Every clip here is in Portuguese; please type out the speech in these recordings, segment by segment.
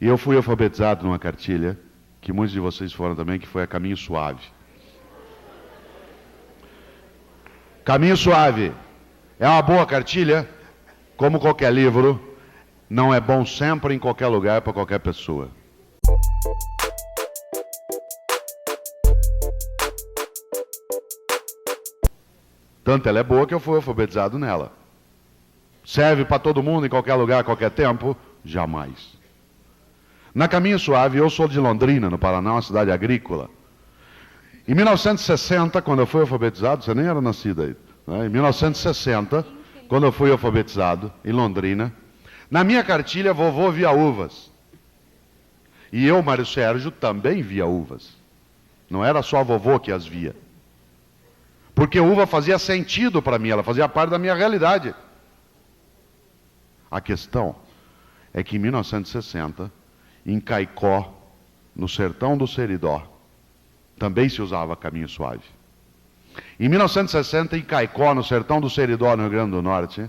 E eu fui alfabetizado numa cartilha, que muitos de vocês foram também, que foi a Caminho Suave. Caminho Suave é uma boa cartilha, como qualquer livro, não é bom sempre em qualquer lugar para qualquer pessoa. Tanto ela é boa que eu fui alfabetizado nela. Serve para todo mundo, em qualquer lugar, a qualquer tempo? Jamais. Na Caminho Suave, eu sou de Londrina, no Paraná, uma cidade agrícola. Em 1960, quando eu fui alfabetizado, você nem era nascido aí, né? Em 1960, quando eu fui alfabetizado, em Londrina, na minha cartilha, vovô via uvas. E eu, Mário Sérgio, também via uvas. Não era só vovô que as via. Porque uva fazia sentido para mim, ela fazia parte da minha realidade. A questão é que em 1960, em Caicó, no sertão do Seridó, também se usava Caminho Suave. Em 1960, em Caicó, no sertão do Seridó, no Rio Grande do Norte,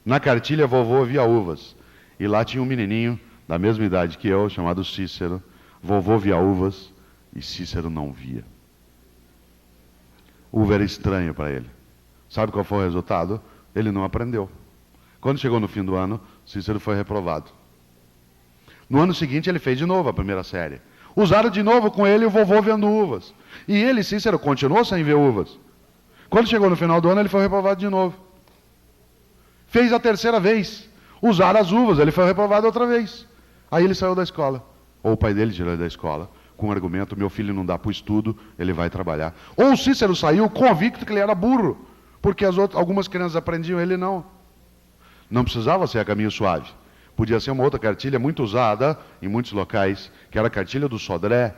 na cartilha vovô via uvas. E lá tinha um menininho da mesma idade que eu, chamado Cícero. Vovô via uvas e Cícero não via. Uva era estranho para ele. Sabe qual foi o resultado? Ele não aprendeu. Quando chegou no fim do ano, Cícero foi reprovado. No ano seguinte, ele fez de novo a primeira série. Usaram de novo com ele o vovô vendo uvas. E ele, Cícero, continuou sem ver uvas. Quando chegou no final do ano, ele foi reprovado de novo. Fez a terceira vez. Usaram as uvas, ele foi reprovado outra vez. Aí ele saiu da escola. Ou o pai dele tirou ele da escola, com o argumento: meu filho não dá para o estudo, ele vai trabalhar. Ou o Cícero saiu convicto que ele era burro, porque algumas crianças aprendiam, ele não. Não precisava ser a Caminho Suave. Podia ser uma outra cartilha muito usada em muitos locais, que era a cartilha do Sodré.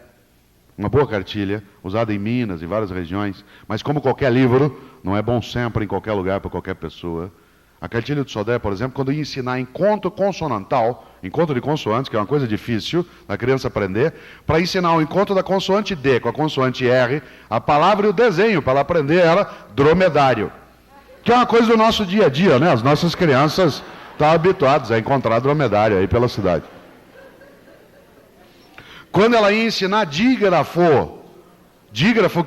Uma boa cartilha, usada em Minas, em várias regiões. Mas como qualquer livro, não é bom sempre em qualquer lugar para qualquer pessoa. A cartilha do Sodré, por exemplo, quando ia ensinar encontro consonantal, encontro de consoantes, que é uma coisa difícil da criança aprender, para ensinar o encontro da consoante D com a consoante R, a palavra e o desenho para ela aprender era dromedário. Que é uma coisa do nosso dia a dia, né? As nossas crianças estão habituadas a encontrar dromedário aí pela cidade. Quando ela ia ensinar dígrafo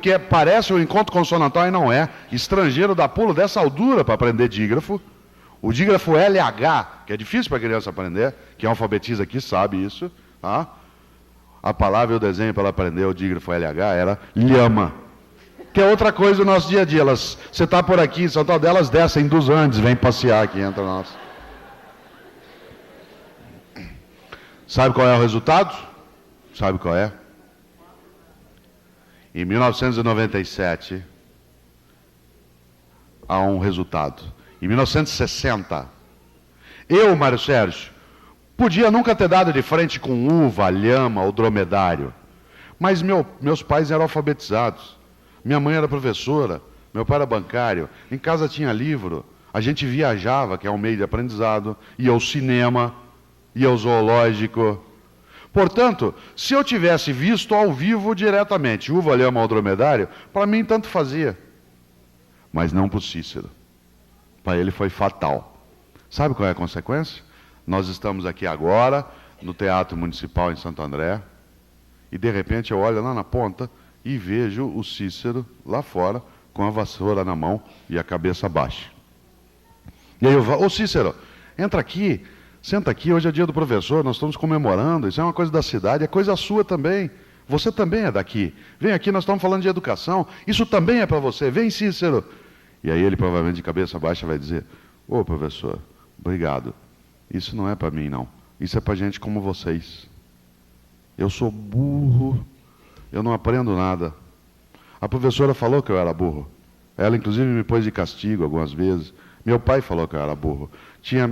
que parece um encontro consonantal e não é, estrangeiro dá pulo dessa altura para aprender dígrafo. O dígrafo LH, que é difícil para a criança aprender, quem alfabetiza aqui sabe isso, tá? A palavra e o desenho para ela aprender o dígrafo LH era lhama, que é outra coisa do nosso dia a dia. Você está por aqui em São Paulo, elas descem dos Andes, vêm passear aqui entre nós. Sabe qual é o resultado? Sabe qual é? Em 1997, há um resultado. Em 1960, eu, Mário Sérgio, podia nunca ter dado de frente com uva, lhama ou dromedário, mas meus pais eram alfabetizados. Minha mãe era professora, meu pai era bancário, em casa tinha livro, a gente viajava, que é um meio de aprendizado, ia ao cinema, ia ao zoológico. Portanto, se eu tivesse visto ao vivo diretamente uva, lhama ou dromedário, para mim tanto fazia. Mas não para o Cícero. Para ele foi fatal. Sabe qual é a consequência? Nós estamos aqui agora, no Teatro Municipal em Santo André, e de repente eu olho lá na ponta e vejo o Cícero lá fora, com a vassoura na mão e a cabeça baixa. E aí eu falo: ô Cícero, entra aqui, senta aqui, hoje é dia do professor, nós estamos comemorando, isso é uma coisa da cidade, é coisa sua também. Você também é daqui. Vem aqui, nós estamos falando de educação, isso também é para você, vem Cícero. E aí ele provavelmente de cabeça baixa vai dizer: ô professor, obrigado, isso não é para mim não, isso é para gente como vocês. Eu sou burro, eu não aprendo nada. A professora falou que eu era burro. Ela, inclusive, me pôs de castigo algumas vezes. Meu pai falou que eu era burro.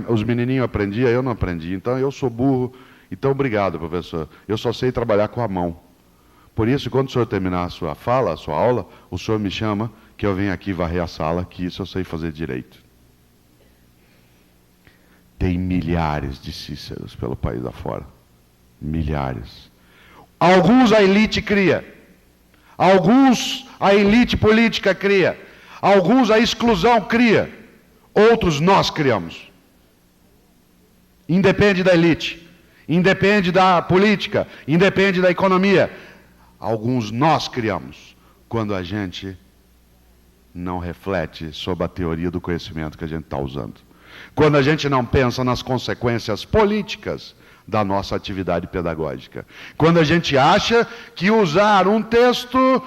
Os menininhos aprendiam, eu não aprendi. Então, eu sou burro. Então, obrigado, professor. Eu só sei trabalhar com a mão. Por isso, quando o senhor terminar a sua fala, a sua aula, o senhor me chama, que eu venho aqui varrer a sala, que isso eu sei fazer direito. Tem milhares de Cíceros pelo país afora. Milhares. Alguns a elite cria. Alguns a elite política cria. Alguns a exclusão cria. Outros nós criamos. Independe da elite. independe da política, independe da economia. Alguns nós criamos, quando a gente não reflete sobre a teoria do conhecimento que a gente está usando. Quando a gente não pensa nas consequências políticas da nossa atividade pedagógica. Quando a gente acha que usar um texto,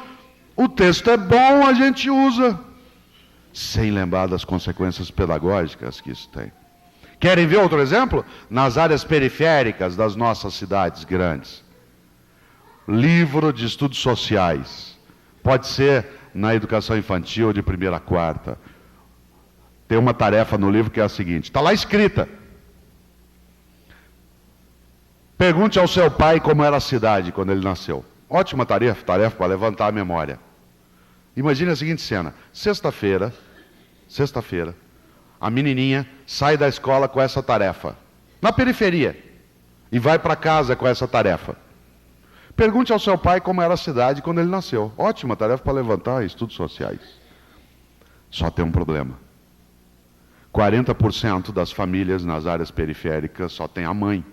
o texto é bom, a gente usa, sem lembrar das consequências pedagógicas que isso tem. Querem ver outro exemplo? Nas áreas periféricas das nossas cidades grandes. Livro de estudos sociais. Pode ser na educação infantil de 1ª a 4ª. Tem uma tarefa no livro que é a seguinte, está lá escrita. Pergunte ao seu pai como era a cidade quando ele nasceu. Ótima tarefa para levantar a memória. Imagine a seguinte cena, sexta-feira, a menininha sai da escola com essa tarefa, na periferia, e vai para casa com essa tarefa. Pergunte ao seu pai como era a cidade quando ele nasceu. Ótima tarefa para levantar estudos sociais. Só tem um problema. 40% das famílias nas áreas periféricas só tem a mãe.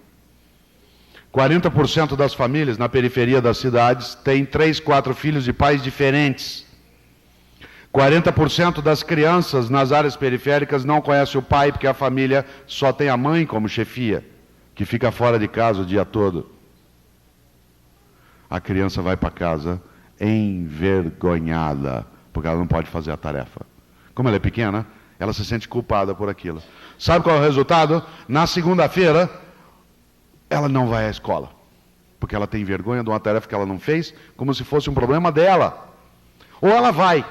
40% das famílias na periferia das cidades têm 3, 4 filhos de pais diferentes. 40% das crianças nas áreas periféricas não conhecem o pai porque a família só tem a mãe como chefia, que fica fora de casa o dia todo. A criança vai para casa envergonhada, porque ela não pode fazer a tarefa. Como ela é pequena, ela se sente culpada por aquilo. Sabe qual é o resultado? Na segunda-feira, ela não vai à escola, porque ela tem vergonha de uma tarefa que ela não fez, como se fosse um problema dela. Ou ela vai,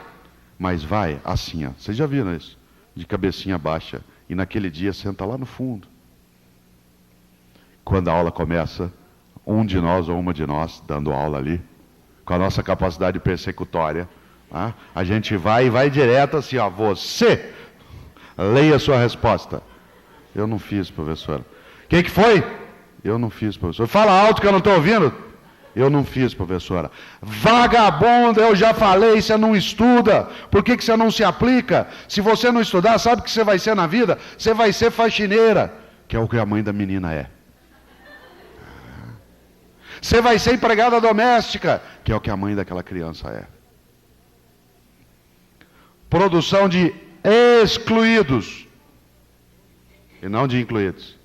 mas vai assim, ó. Vocês já viram isso? De cabecinha baixa, e naquele dia senta lá no fundo. Quando a aula começa, um de nós ou uma de nós, dando aula ali, com a nossa capacidade persecutória, a gente vai direto assim, ó, você, leia a sua resposta. Eu não fiz, professora. O que foi? Eu não fiz, professora. Fala alto que eu não estou ouvindo. Eu não fiz, professora. Vagabunda, eu já falei, você não estuda. Por que você não se aplica? Se você não estudar, sabe o que você vai ser na vida? Você vai ser faxineira, que é o que a mãe da menina é. Você vai ser empregada doméstica, que é o que a mãe daquela criança é. Produção de excluídos e não de incluídos.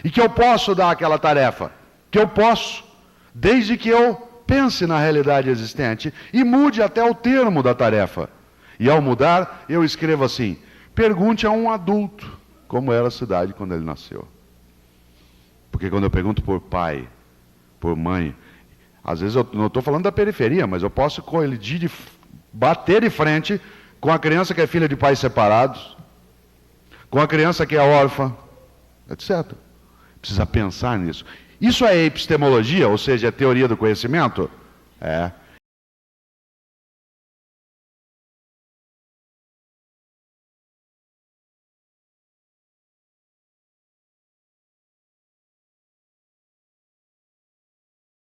E que eu posso dar aquela tarefa, que eu posso, desde que eu pense na realidade existente e mude até o termo da tarefa. E ao mudar, eu escrevo assim, pergunte a um adulto como era a cidade quando ele nasceu. Porque quando eu pergunto por pai, por mãe, às vezes eu não estou falando da periferia, mas eu posso colidir, bater de frente com a criança que é filha de pais separados, com a criança que é órfã, etc. Precisa pensar nisso. Isso é epistemologia, ou seja, é teoria do conhecimento? É.